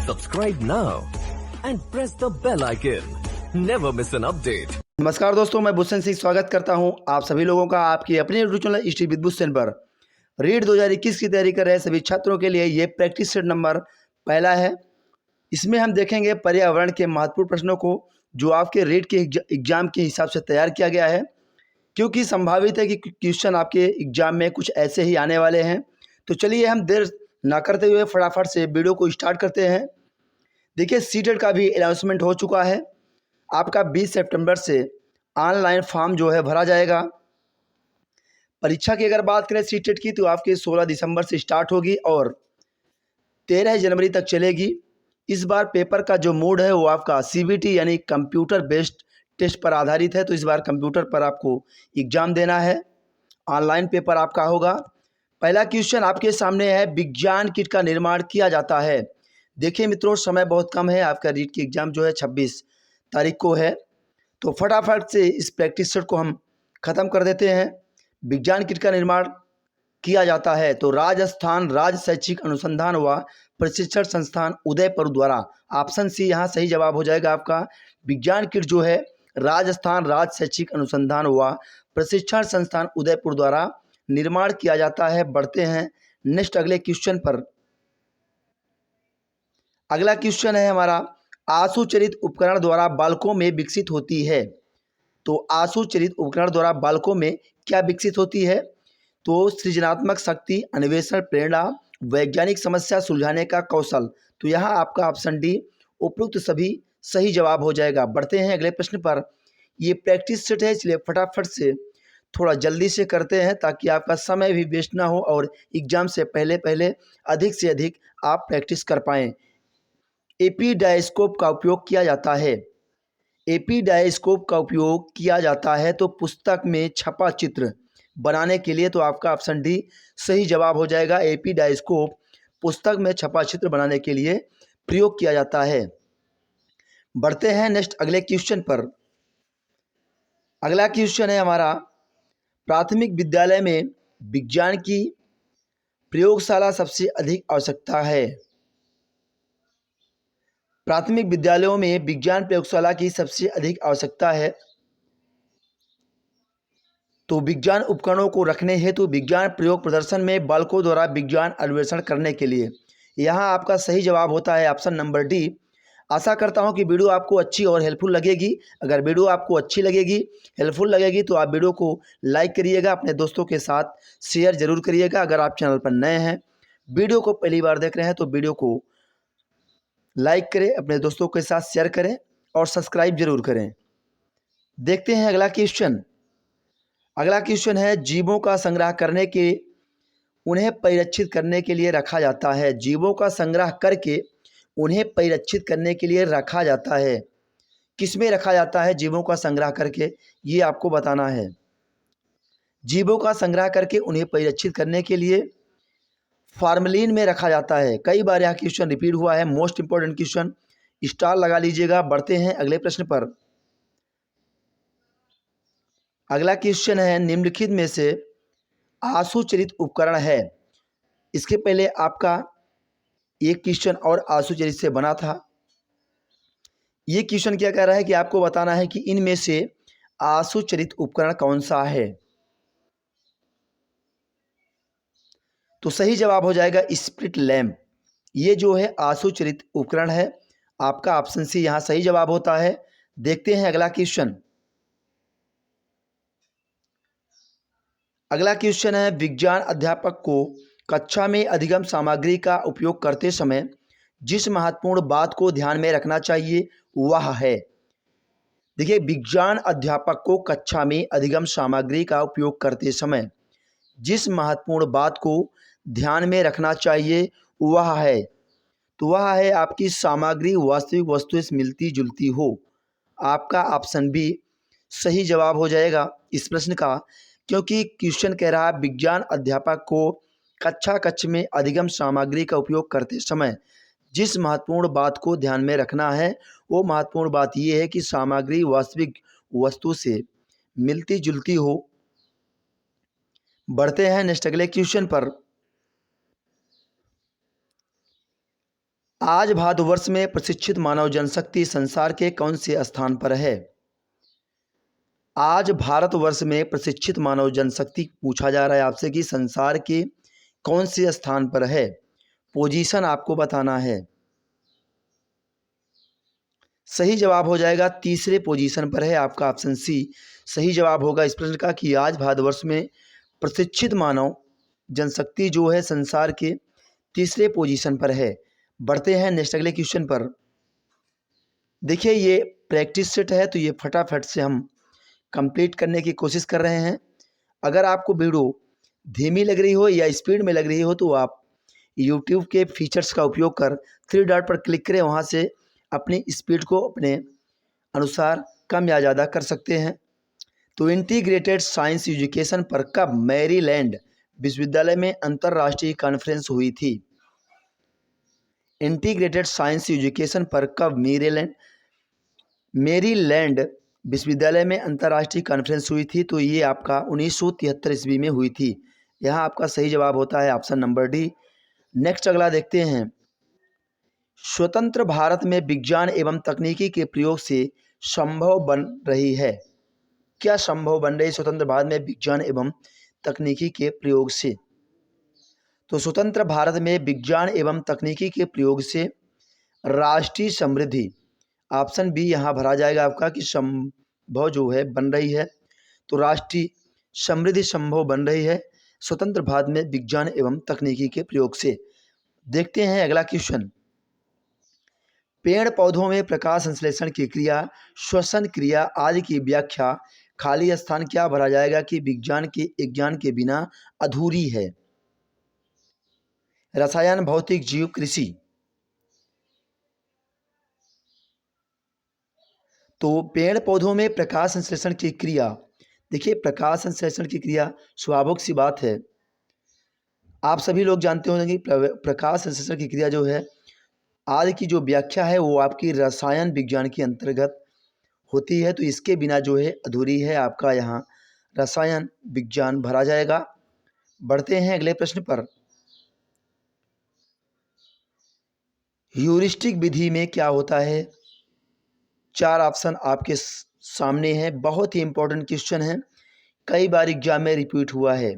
Subscribe now and press the bell icon. Never miss an update. नमस्कार दोस्तों, मैं भूषण सिंह स्वागत करता हूं आप सभी लोगों का आपकी अपने YouTube channel history with Bhushan पर। रीट 2021 की तैयारी कर रहे सभी छात्रों के लिए ये प्रैक्टिस सेट नंबर पहला है। इसमें हम देखेंगे पर्यावरण के महत्वपूर्ण प्रश्नों को जो आपके रीट के एग्जाम के हिसाब से तैयार किया गया है, क्योंकि संभावित है कि क्वेश्चन आपके एग्जाम में कुछ ऐसे ही आने वाले हैं। तो चलिए हम देर ना करते हुए फटाफट से वीडियो को स्टार्ट करते हैं। देखिए, सीटेट का भी अनाउंसमेंट हो चुका है। आपका 20 सितंबर से ऑनलाइन फॉर्म जो है भरा जाएगा। परीक्षा की अगर बात करें सीटेट की, तो आपके 16 दिसंबर से स्टार्ट होगी और 13 जनवरी तक चलेगी। इस बार पेपर का जो मोड है वो आपका सीबीटी यानी कंप्यूटर बेस्ड टेस्ट पर आधारित है। तो इस बार कंप्यूटर पर आपको एग्ज़ाम देना है, ऑनलाइन पेपर आपका होगा। पहला क्वेश्चन आपके सामने है, विज्ञान किट का निर्माण किया जाता है। देखिए मित्रों, समय बहुत कम है, आपका रीट की एग्ज़ाम जो है 26 तारीख को है। तो फटाफट से इस प्रैक्टिस सेट को हम ख़त्म कर देते हैं। विज्ञान किट का निर्माण किया जाता है तो राजस्थान राज्य शैक्षिक अनुसंधान व प्रशिक्षण संस्थान उदयपुर द्वारा। ऑप्शन सी यहाँ सही जवाब हो जाएगा आपका। विज्ञान किट जो है राजस्थान राज्य शैक्षिक अनुसंधान व प्रशिक्षण संस्थान उदयपुर द्वारा निर्माण किया जाता है। बढ़ते हैं नेक्स्ट अगले क्वेश्चन पर। अगला क्वेश्चन है हमारा, आशुचरित उपकरण द्वारा बालकों में विकसित होती है। तो आशुचरित उपकरण द्वारा बालकों में क्या विकसित होती है? तो सृजनात्मक शक्ति, अन्वेषण प्रेरणा, वैज्ञानिक समस्या सुलझाने का कौशल। तो यहाँ आपका ऑप्शन डी उपरोक्त सभी सही जवाब हो जाएगा। बढ़ते हैं अगले प्रश्न पर। ये प्रैक्टिस सेट है, इसलिए फटाफट से थोड़ा जल्दी से करते हैं ताकि आपका समय भी वेस्ट ना हो और एग्जाम से पहले अधिक से अधिक आप प्रैक्टिस कर पाएँ। एपीडायस्कोप का उपयोग किया जाता है। एपीडायस्कोप का उपयोग किया जाता है तो पुस्तक में छपा चित्र बनाने के लिए। तो आपका ऑप्शन डी सही जवाब हो जाएगा। एपीडायस्कोप पुस्तक में छपा चित्र बनाने के लिए प्रयोग किया जाता है। बढ़ते हैं नेक्स्ट अगले क्वेश्चन पर। अगला क्वेश्चन है हमारा, प्राथमिक विद्यालय में विज्ञान की प्रयोगशाला सबसे अधिक आवश्यकता है। प्राथमिक विद्यालयों में विज्ञान प्रयोगशाला की सबसे अधिक आवश्यकता है तो विज्ञान उपकरणों को रखने हेतु विज्ञान प्रयोग प्रदर्शन में बालकों द्वारा विज्ञान अन्वेषण करने के लिए। यहाँ आपका सही जवाब होता है ऑप्शन नंबर डी। आशा करता हूँ कि वीडियो आपको अच्छी और हेल्पफुल लगेगी। अगर वीडियो आपको अच्छी लगेगी, हेल्पफुल लगेगी तो आप वीडियो को लाइक करिएगा, अपने दोस्तों के साथ शेयर जरूर करिएगा। अगर आप चैनल पर नए हैं, वीडियो को पहली बार देख रहे हैं तो वीडियो को लाइक करें, अपने दोस्तों के साथ शेयर करें और सब्सक्राइब जरूर करें। देखते हैं अगला क्वेश्चन। अगला क्वेश्चन है, जीवों का संग्रह करने के उन्हें परिरक्षित करने के लिए रखा जाता है। जीवों का संग्रह करके उन्हें परिरक्षित करने के लिए रखा जाता है। किसमें रखा जाता है जीवों का संग्रह करके, ये आपको बताना है। जीवों का संग्रह करके उन्हें परिरक्षित करने के लिए फार्मलिन में रखा जाता है। कई बार यह क्वेश्चन रिपीट हुआ है, मोस्ट इंपॉर्टेंट क्वेश्चन, स्टार लगा लीजिएगा। बढ़ते हैं अगले प्रश्न पर। अगला क्वेश्चन है, निम्नलिखित में से आशुचरित उपकरण है। इसके पहले आपका एक क्वेश्चन और आशुचरित से बना था। ये क्वेश्चन क्या कह रहा है कि आपको बताना है कि इनमें से आशुचरित उपकरण कौन सा है। तो सही जवाब हो जाएगा स्प्रिट लैम्प। ये जो है आशुचरित उपकरण है। आपका ऑप्शन सी यहाँ सही जवाब होता है। देखते हैं अगला क्वेश्चन। अगला क्वेश्चन है, विज्ञान अध्यापक को कक्षा में अधिगम सामग्री का उपयोग करते समय जिस महत्वपूर्ण बात को ध्यान में रखना चाहिए वह है। देखिए, विज्ञान अध्यापक को कक्षा में अधिगम सामग्री का उपयोग करते समय जिस महत्वपूर्ण बात को ध्यान में रखना चाहिए वह है, तो वह है आपकी सामग्री वास्तविक वस्तु से मिलती जुलती हो। आपका ऑप्शन बी सही जवाब हो जाएगा इस प्रश्न का, क्योंकि क्वेश्चन कह रहा है विज्ञान अध्यापक को कक्षा में अधिगम सामग्री का उपयोग करते समय जिस महत्वपूर्ण बात को ध्यान में रखना है वो महत्वपूर्ण बात ये है कि सामग्री वास्तविक वस्तु से मिलती जुलती हो। बढ़ते हैं नेक्स्ट अगले क्वेश्चन पर। आज भारतवर्ष में प्रशिक्षित मानव जनशक्ति संसार के कौन से स्थान पर है? आज भारतवर्ष में प्रशिक्षित मानव जनशक्ति पूछा जा रहा है आपसे कि संसार के कौन से स्थान पर है, पोजीशन आपको बताना है। सही जवाब हो जाएगा तीसरे पोजीशन पर है, आपका ऑप्शन सी सही जवाब होगा इस प्रश्न का कि आज भारतवर्ष में प्रशिक्षित मानव जनशक्ति जो है संसार के तीसरे पोजीशन पर है। बढ़ते हैं नेक्स्ट अगले क्वेश्चन पर। देखिए ये प्रैक्टिस सेट है तो ये फटाफट से हम कंप्लीट करने की कोशिश कर रहे हैं। अगर आपको वीडियो धीमी लग रही हो या स्पीड में लग रही हो तो आप YouTube के फीचर्स का उपयोग कर 3 डॉट पर क्लिक करें, वहाँ से अपनी स्पीड को अपने अनुसार कम या ज़्यादा कर सकते हैं। तो इंटीग्रेटेड साइंस एजुकेशन पर कब मैरीलैंड विश्वविद्यालय में अंतर्राष्ट्रीय कॉन्फ्रेंस हुई थी? इंटीग्रेटेड साइंस एजुकेशन पर कब मैरीलैंड विश्वविद्यालय में अंतर्राष्ट्रीय कॉन्फ्रेंस हुई थी? तो ये आपका 1973 ईस्वी में हुई थी। यहाँ आपका सही जवाब होता है ऑप्शन नंबर डी। नेक्स्ट अगला देखते हैं। स्वतंत्र भारत में विज्ञान एवं तकनीकी के प्रयोग से संभव बन रही है। क्या संभव बन रही स्वतंत्र भारत में विज्ञान एवं तकनीकी के प्रयोग से? तो स्वतंत्र भारत में विज्ञान एवं तकनीकी के प्रयोग से राष्ट्रीय समृद्धि, ऑप्शन बी यहाँ भरा जाएगा आपका कि संभव जो है बन रही है। तो राष्ट्रीय समृद्धि संभव बन रही है स्वतंत्र भारत में विज्ञान एवं तकनीकी के प्रयोग से। देखते हैं अगला क्वेश्चन। पेड़ पौधों में प्रकाश संश्लेषण की क्रिया, श्वसन क्रिया आदि की व्याख्या खाली स्थान क्या भरा जाएगा कि विज्ञान के बिना अधूरी है? रसायन, भौतिक, जीव, कृषि। तो पेड़ पौधों में प्रकाश संश्लेषण की क्रिया, देखिए प्रकाश संश्लेषण की क्रिया स्वाभाविक सी बात है, आप सभी लोग जानते होंगे कि प्रकाश संश्लेषण की क्रिया जो है आदि की जो व्याख्या है वो आपकी रसायन विज्ञान के अंतर्गत होती है। तो इसके बिना जो है अधूरी है, आपका यहाँ रसायन विज्ञान भरा जाएगा। बढ़ते हैं अगले प्रश्न पर। ह्यूरिस्टिक विधि में क्या होता है? 4 ऑप्शन आपके सामने हैं। बहुत ही इंपॉर्टेंट क्वेश्चन है, कई बार एग्जाम में रिपीट हुआ है।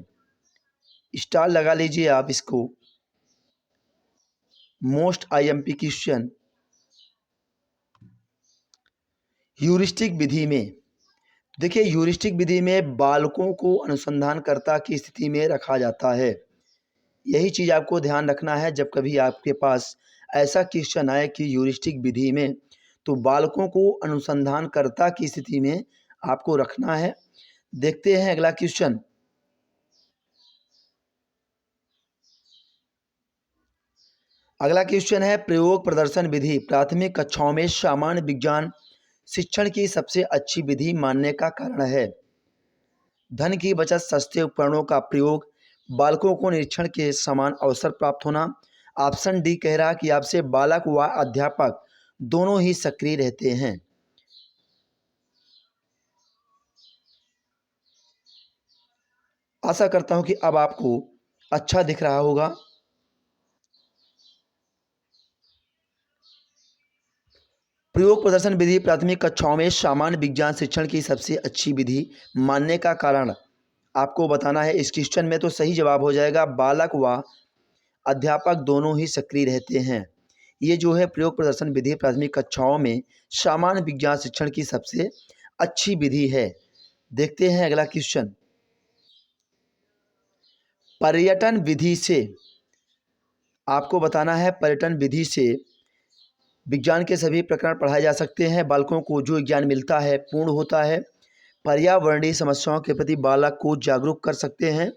स्टार लगा लीजिए आप इसको, मोस्ट आईएमपी क्वेश्चन। ह्यूरिस्टिक विधि में देखिए, ह्यूरिस्टिक विधि में बालकों को अनुसंधानकर्ता की स्थिति में रखा जाता है। यही चीज़ आपको ध्यान रखना है जब कभी आपके पास ऐसा क्वेश्चन आए कि ह्यूरिस्टिक विधि में, तो बालकों को अनुसंधानकर्ता की स्थिति में आपको रखना है। देखते हैं अगला क्वेश्चन। अगला क्वेश्चन है, प्रयोग प्रदर्शन विधि प्राथमिक कक्षाओं में सामान्य विज्ञान शिक्षण की सबसे अच्छी विधि मानने का कारण है? धन की बचत, सस्ते उपकरणों का प्रयोग, बालकों को निरीक्षण के समान अवसर प्राप्त होना। ऑप्शन डी कह रहा कि आपसे बालक व अध्यापक दोनों ही सक्रिय रहते हैं। आशा करता हूं कि अब आपको अच्छा दिख रहा होगा। प्रयोग प्रदर्शन विधि प्राथमिक कक्षाओं में सामान्य विज्ञान शिक्षण की सबसे अच्छी विधि मानने का कारण आपको बताना है इस क्वेश्चन में। तो सही जवाब हो जाएगा बालक व अध्यापक दोनों ही सक्रिय रहते हैं। ये जो है प्रयोग प्रदर्शन विधि प्राथमिक कक्षाओं में सामान्य विज्ञान शिक्षण की सबसे अच्छी विधि है। देखते हैं अगला क्वेश्चन। पर्यटन विधि से आपको बताना है, पर्यटन विधि से विज्ञान के सभी प्रकरण पढ़ाए जा सकते हैं। बालकों को जो ज्ञान मिलता है पूर्ण होता है। पर्यावरणीय समस्याओं के प्रति बालक को जागरूक कर सकते हैं।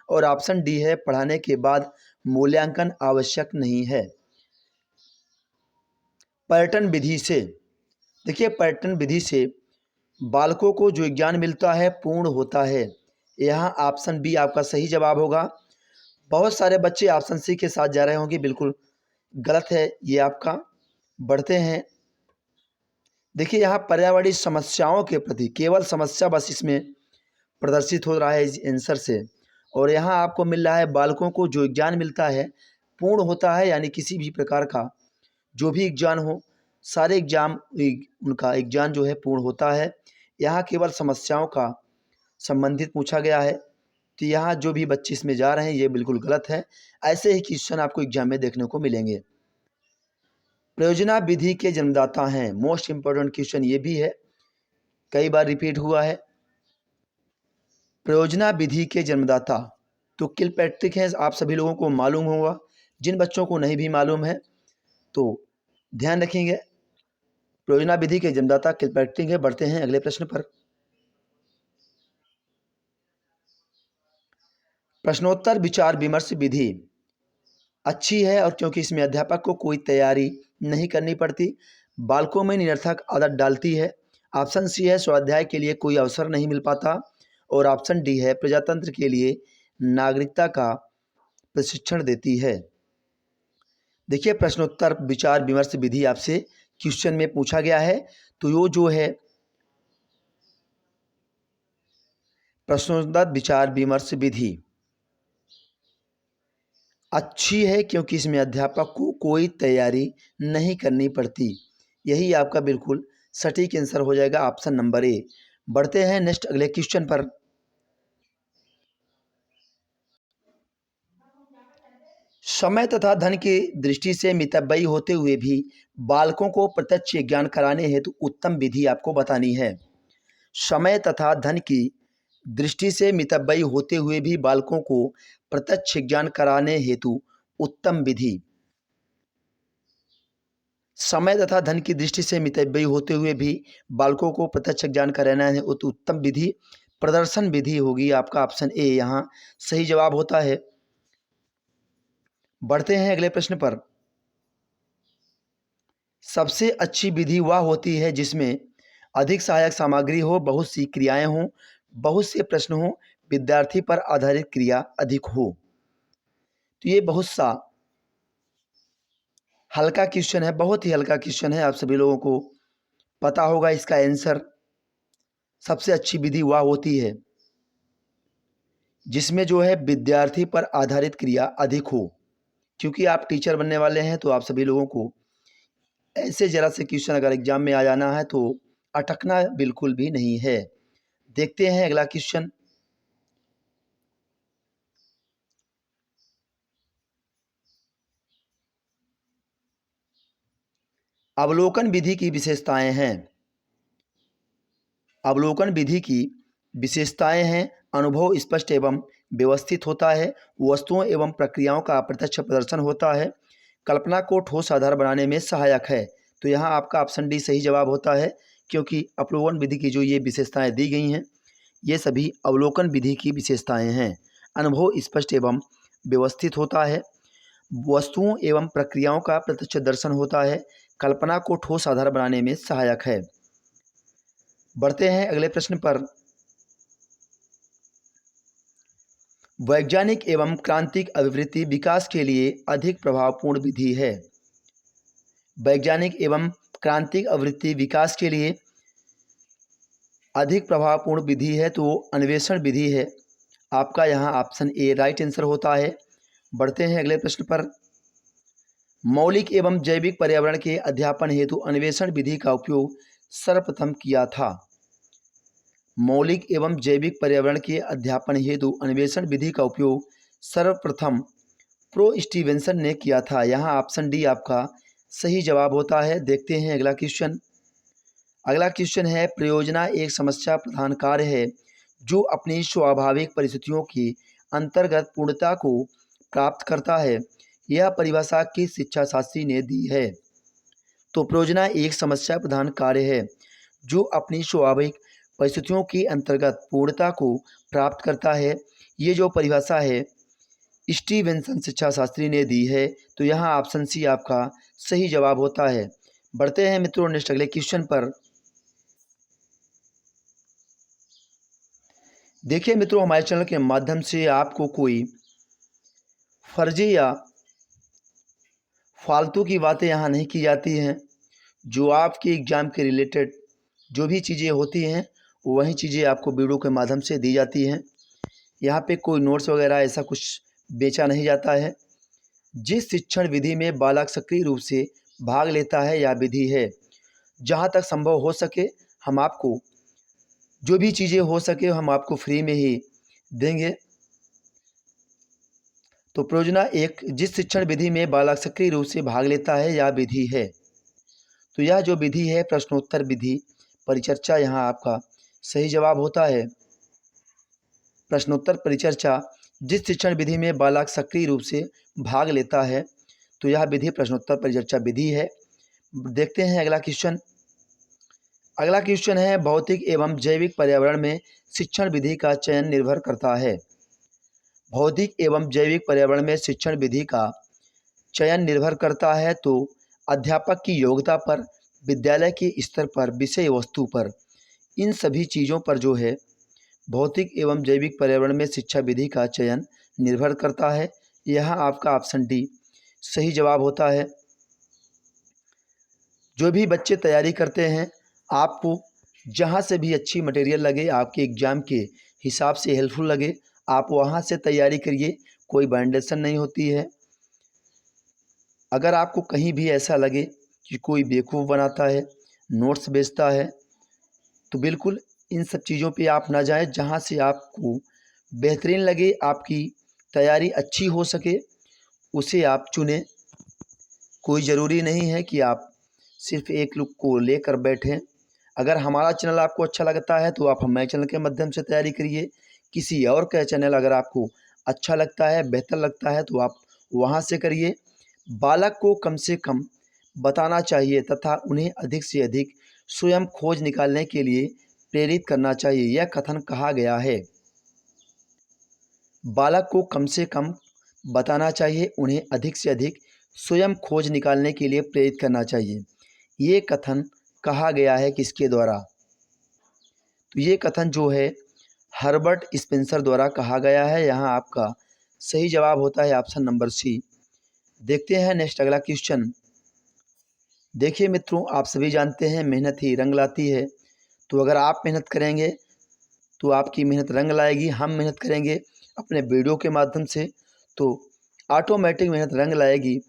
और ऑप्शन डी है, पढ़ाने के बाद मूल्यांकन आवश्यक नहीं है। पर्यटन विधि से देखिए, पर्यटन विधि से बालकों को जो ज्ञान मिलता है पूर्ण होता है। यहाँ ऑप्शन बी आपका सही जवाब होगा। बहुत सारे बच्चे ऑप्शन सी के साथ जा रहे होंगे, बिल्कुल गलत है ये आपका। बढ़ते हैं। देखिए यहाँ पर्यावरणीय समस्याओं के प्रति, केवल समस्या बस इसमें प्रदर्शित हो रहा है इस आंसर से। और यहाँ आपको मिल रहा है बालकों को जो ज्ञान मिलता है पूर्ण होता है, यानी किसी भी प्रकार का जो भी एग्जाम हो, सारे उनका एग्जाम जो है पूर्ण होता है। यहाँ केवल समस्याओं का संबंधित पूछा गया है, तो यहाँ जो भी बच्चे इसमें जा रहे हैं ये बिल्कुल गलत है। ऐसे ही क्वेश्चन आपको एग्जाम में देखने को मिलेंगे। प्रयोजना विधि के जन्मदाता हैं, मोस्ट इंपॉर्टेंट क्वेश्चन ये भी है, कई बार रिपीट हुआ है। प्रयोजना विधि के जन्मदाता तो किलपैट्रिक हैं, आप सभी लोगों को मालूम होगा। जिन बच्चों को नहीं भी मालूम है तो ध्यान रखेंगे, प्रयोजना विधि के जन्मदाता किलपैट्रिक है। बढ़ते हैं अगले प्रश्न पर। प्रश्नोत्तर विचार विमर्श विधि अच्छी है, और क्योंकि इसमें अध्यापक को कोई तैयारी नहीं करनी पड़ती, बालकों में निरर्थक आदत डालती है। ऑप्शन सी है, स्वाध्याय के लिए कोई अवसर नहीं मिल पाता, और ऑप्शन डी है, प्रजातंत्र के लिए नागरिकता का प्रशिक्षण देती है। देखिए, प्रश्नोत्तर विचार विमर्श विधि आपसे क्वेश्चन में पूछा गया है, तो वो जो है प्रश्नोत्तर विचार विमर्श विधि अच्छी है, क्योंकि इसमें अध्यापक को कोई तैयारी नहीं करनी पड़ती। यही आपका बिल्कुल सटीक आंसर हो जाएगा, ऑप्शन नंबर ए। बढ़ते हैं नेक्स्ट अगले क्वेश्चन पर। समय तथा धन की दृष्टि से मितव्ययी होते हुए भी बालकों को प्रत्यक्ष ज्ञान कराने हेतु उत्तम विधि आपको बतानी है। समय तथा धन की दृष्टि से मितव्ययी होते हुए भी बालकों को प्रत्यक्ष ज्ञान कराने हेतु उत्तम विधि। समय तथा धन की दृष्टि से मितव्ययी होते हुए भी बालकों को प्रत्यक्ष ज्ञान कराना है उत्तम विधि प्रदर्शन विधि होगी आपका, ऑप्शन ए यहाँ सही जवाब होता है। बढ़ते हैं अगले प्रश्न पर। सबसे अच्छी विधि वह होती है जिसमें अधिक सहायक सामग्री हो, बहुत सी क्रियाएं हों, बहुत से प्रश्न हों, विद्यार्थी पर आधारित क्रिया अधिक हो। तो ये बहुत सा हल्का क्वेश्चन है, बहुत ही हल्का क्वेश्चन है, आप सभी लोगों को पता होगा इसका आंसर। सबसे अच्छी विधि वह होती है जिसमें जो है विद्यार्थी पर आधारित क्रिया अधिक हो। क्योंकि आप टीचर बनने वाले हैं, तो आप सभी लोगों को ऐसे जरा से क्वेश्चन अगर एग्जाम में आ जाना है तो अटकना बिल्कुल भी नहीं है। देखते हैं अगला क्वेश्चन। अवलोकन विधि की विशेषताएं हैं। अवलोकन विधि की विशेषताएं हैं, अनुभव स्पष्ट एवं व्यवस्थित होता है, वस्तुओं एवं प्रक्रियाओं का प्रत्यक्ष प्रदर्शन होता है, कल्पना को ठोस आधार बनाने में सहायक है। तो यहाँ आपका ऑप्शन डी सही जवाब होता है, क्योंकि अवलोकन विधि की जो ये विशेषताएं दी गई हैं ये सभी अवलोकन विधि की विशेषताएं हैं। अनुभव स्पष्ट एवं व्यवस्थित होता है, वस्तुओं एवं प्रक्रियाओं का प्रत्यक्ष दर्शन होता है, कल्पना को ठोस आधार बनाने में सहायक है। बढ़ते हैं अगले प्रश्न पर। वैज्ञानिक एवं क्रांतिक अभिवृत्ति विकास के लिए अधिक प्रभावपूर्ण विधि है। वैज्ञानिक एवं क्रांतिक अभिवृत्ति विकास के लिए अधिक प्रभावपूर्ण विधि है तो अन्वेषण विधि है। आपका यहाँ ऑप्शन ए राइट आंसर होता है। बढ़ते हैं अगले प्रश्न पर। मौलिक एवं जैविक पर्यावरण के अध्यापन हेतु अन्वेषण विधि का उपयोग सर्वप्रथम किया था। मौलिक एवं जैविक पर्यावरण के अध्यापन हेतु अन्वेषण विधि का उपयोग सर्वप्रथम प्रो स्टीवेंसन ने किया था। यहाँ ऑप्शन डी आपका सही जवाब होता है। देखते हैं अगला क्वेश्चन। अगला क्वेश्चन है, प्रयोजना एक समस्या प्रधान कार्य है जो अपनी स्वाभाविक परिस्थितियों के अंतर्गत पूर्णता को प्राप्त करता है। यह परिभाषा किस शिक्षा शास्त्री ने दी है? तो प्रयोजना एक समस्या प्रधान कार्य है जो अपनी स्वाभाविक परिस्थितियों के अंतर्गत पूर्णता को प्राप्त करता है। ये जो परिभाषा है स्टीवेंसन शिक्षा शास्त्री ने दी है। तो यहाँ ऑप्शन सी आपका सही जवाब होता है। बढ़ते हैं मित्रों नेक्स्ट अगले क्वेश्चन पर। देखिए मित्रों, हमारे चैनल के माध्यम से आपको कोई फर्जी या फालतू की बातें यहाँ नहीं की जाती हैं। जो आपके एग्ज़ाम के रिलेटेड जो भी चीज़ें होती हैं वही चीज़ें आपको वीडियो के माध्यम से दी जाती हैं। यहाँ पे कोई नोट्स वगैरह ऐसा कुछ बेचा नहीं जाता है। जिस शिक्षण विधि में बालक सक्रिय रूप से भाग लेता है यह विधि है। जहाँ तक संभव हो सके हम आपको जो भी चीज़ें हो सके हम आपको फ्री में ही देंगे। तो परियोजना एक, जिस शिक्षण विधि में बालक सक्रिय रूप से भाग लेता है यह विधि है। तो यह जो विधि है प्रश्नोत्तर विधि परिचर्चा, यहाँ आपका सही जवाब होता है प्रश्नोत्तर परिचर्चा। जिस शिक्षण विधि में बालक सक्रिय रूप से भाग लेता है तो यह विधि प्रश्नोत्तर परिचर्चा विधि है। देखते हैं अगला क्वेश्चन। अगला क्वेश्चन है, भौतिक एवं जैविक पर्यावरण में शिक्षण विधि का चयन निर्भर करता है। भौतिक एवं जैविक पर्यावरण में शिक्षण विधि का चयन निर्भर करता है तो अध्यापक की योग्यता पर, विद्यालय के स्तर पर, विषय वस्तु पर, इन सभी चीज़ों पर जो है भौतिक एवं जैविक पर्यावरण में शिक्षा विधि का चयन निर्भर करता है। यहाँ आपका ऑप्शन डी सही जवाब होता है। जो भी बच्चे तैयारी करते हैं, आपको जहाँ से भी अच्छी मटेरियल लगे, आपके एग्ज़ाम के हिसाब से हेल्पफुल लगे, आप वहाँ से तैयारी करिए। कोई बाइंडेशन नहीं होती है। अगर आपको कहीं भी ऐसा लगे कि कोई बेवकूफ़ बनाता है, नोट्स बेचता है, तो बिल्कुल इन सब चीज़ों पे आप ना जाएं। जहाँ से आपको बेहतरीन लगे, आपकी तैयारी अच्छी हो सके, उसे आप चुनें। कोई ज़रूरी नहीं है कि आप सिर्फ एक लुक को लेकर बैठें। अगर हमारा चैनल आपको अच्छा लगता है तो आप हमारे चैनल के माध्यम से तैयारी करिए। किसी और का चैनल अगर आपको अच्छा लगता है, बेहतर लगता है, तो आप वहाँ से करिए। बालक को कम से कम बताना चाहिए तथा उन्हें अधिक से अधिक स्वयं खोज निकालने के लिए प्रेरित करना चाहिए। यह कथन कहा गया है। बालक को कम से कम बताना चाहिए, उन्हें अधिक से अधिक स्वयं खोज निकालने के लिए प्रेरित करना चाहिए। ये कथन कहा गया है किसके द्वारा? तो ये कथन जो है हर्बर्ट स्पेंसर द्वारा कहा गया है। यहाँ आपका सही जवाब होता है ऑप्शन नंबर सी। देखते हैं नेक्स्ट अगला क्वेश्चन। देखिए मित्रों, आप सभी जानते हैं मेहनत ही रंग लाती है। तो अगर आप मेहनत करेंगे तो आपकी मेहनत रंग लाएगी। हम मेहनत करेंगे अपने वीडियो के माध्यम से तो ऑटोमेटिक मेहनत रंग लाएगी।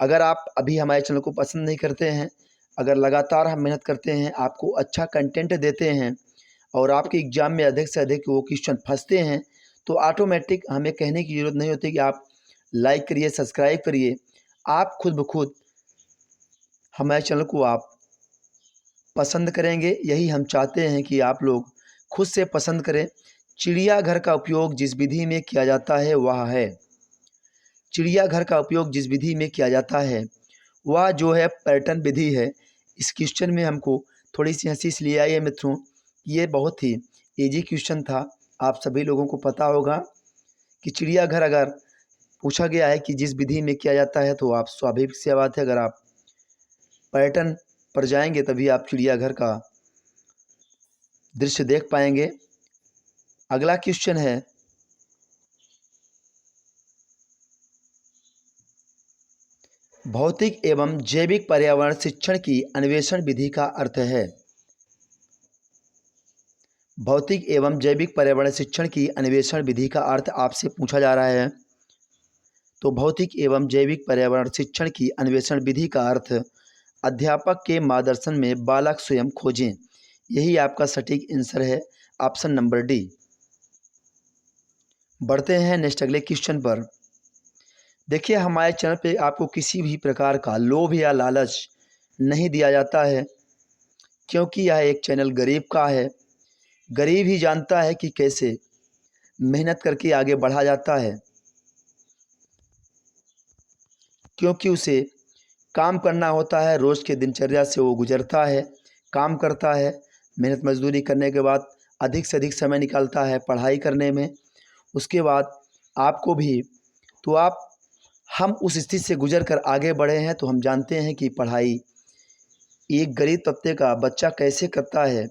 अगर आप अभी हमारे चैनल को पसंद नहीं करते हैं, अगर लगातार हम मेहनत करते हैं, आपको अच्छा कंटेंट देते हैं और आपके एग्ज़ाम में अधिक से अधिक वो क्वेश्चन फंसते हैं, तो ऑटोमेटिक हमें कहने की ज़रूरत नहीं होती कि आप लाइक करिए, सब्सक्राइब करिए। आप खुद ब खुद हमारे चैनल को आप पसंद करेंगे। यही हम चाहते हैं कि आप लोग खुद से पसंद करें। चिड़ियाघर का उपयोग जिस विधि में किया जाता है वह है, चिड़ियाघर का उपयोग जिस विधि में किया जाता है वह जो है पैटर्न विधि है। इस क्वेश्चन में हमको थोड़ी सी हंसी इसलिए आई है मित्रों, ये बहुत ही इजी क्वेश्चन था। आप सभी लोगों को पता होगा कि चिड़ियाघर अगर पूछा गया है कि जिस विधि में किया जाता है, तो आप स्वाभाविक सी बात है अगर आप पर्यटन पर जाएंगे तभी आप चिड़ियाघर का दृश्य देख पाएंगे। अगला क्वेश्चन है, भौतिक एवं जैविक पर्यावरण शिक्षण की अन्वेषण विधि का अर्थ है। भौतिक एवं जैविक पर्यावरण शिक्षण की अन्वेषण विधि का अर्थ आपसे पूछा जा रहा है। तो भौतिक एवं जैविक पर्यावरण शिक्षण की अन्वेषण विधि का अर्थ अध्यापक के मार्गदर्शन में बालक स्वयं खोजें। यही आपका सटीक आंसर है, ऑप्शन नंबर डी। बढ़ते हैं नेक्स्ट अगले क्वेश्चन पर। देखिए, हमारे चैनल पे आपको किसी भी प्रकार का लोभ या लालच नहीं दिया जाता है, क्योंकि यह एक चैनल गरीब का है। गरीब ही जानता है कि कैसे मेहनत करके आगे बढ़ा जाता है, क्योंकि उसे काम करना होता है। रोज़ के दिनचर्या से वो गुजरता है, काम करता है, मेहनत मजदूरी करने के बाद अधिक से अधिक समय निकालता है पढ़ाई करने में। उसके बाद आपको भी तो आप हम उस स्थिति से गुजर कर आगे बढ़े हैं, तो हम जानते हैं कि पढ़ाई एक गरीब तबके का बच्चा कैसे करता है,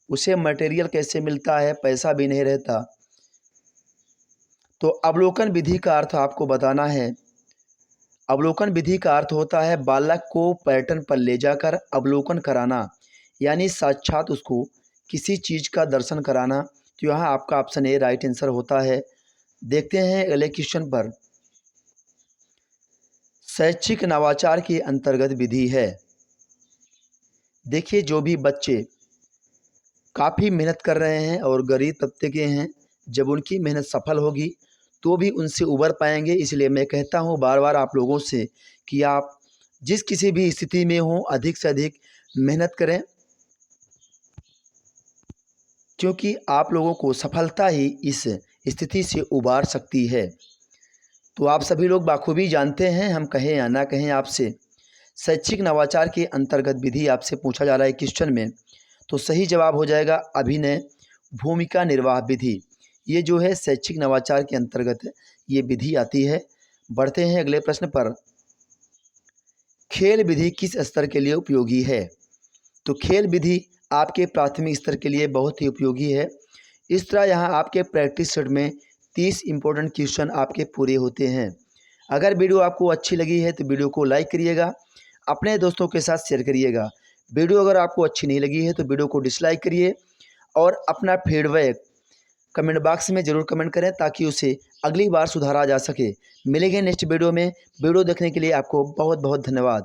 उसे मटेरियल कैसे मिलता है, पैसा भी नहीं रहता। तो अवलोकन विधि का अर्थ आपको बताना है। अवलोकन विधि का अर्थ होता है बालक को पैटर्न पर ले जाकर अवलोकन कराना, यानी साक्षात उसको किसी चीज़ का दर्शन कराना। तो यहाँ आपका ऑप्शन ए राइट आंसर होता है। देखते हैं अगले क्वेश्चन पर। शैक्षिक नवाचार के अंतर्गत विधि है। देखिए, जो भी बच्चे काफ़ी मेहनत कर रहे हैं और गरीब तबके के हैं, जब उनकी मेहनत सफल होगी तो भी उनसे उबर पाएंगे। इसलिए मैं कहता हूँ बार बार आप लोगों से कि आप जिस किसी भी स्थिति में हों, अधिक से अधिक मेहनत करें, क्योंकि आप लोगों को सफलता ही इस स्थिति से उबार सकती है। तो आप सभी लोग बाखूबी जानते हैं, हम कहें या ना कहें, आपसे शैक्षिक नवाचार के अंतर्गत विधि आपसे पूछा जा रहा है क्वेश्चन में, तो सही जवाब हो जाएगा अभिनय भूमिका निर्वाह विधि। ये जो है शैक्षिक नवाचार के अंतर्गत ये विधि आती है। बढ़ते हैं अगले प्रश्न पर। खेल विधि किस स्तर के लिए उपयोगी है? तो खेल विधि आपके प्राथमिक स्तर के लिए बहुत ही उपयोगी है। इस तरह यहाँ आपके प्रैक्टिस सेट में 30 इंपॉर्टेंट क्वेश्चन आपके पूरे होते हैं। अगर वीडियो आपको अच्छी लगी है तो वीडियो को लाइक करिएगा, अपने दोस्तों के साथ शेयर करिएगा। वीडियो अगर आपको अच्छी नहीं लगी है तो वीडियो को डिसलाइक करिए और अपना फीडबैक कमेंट बॉक्स में ज़रूर कमेंट करें ताकि उसे अगली बार सुधारा जा सके। मिलेंगे नेक्स्ट वीडियो में। वीडियो देखने के लिए आपको बहुत बहुत धन्यवाद।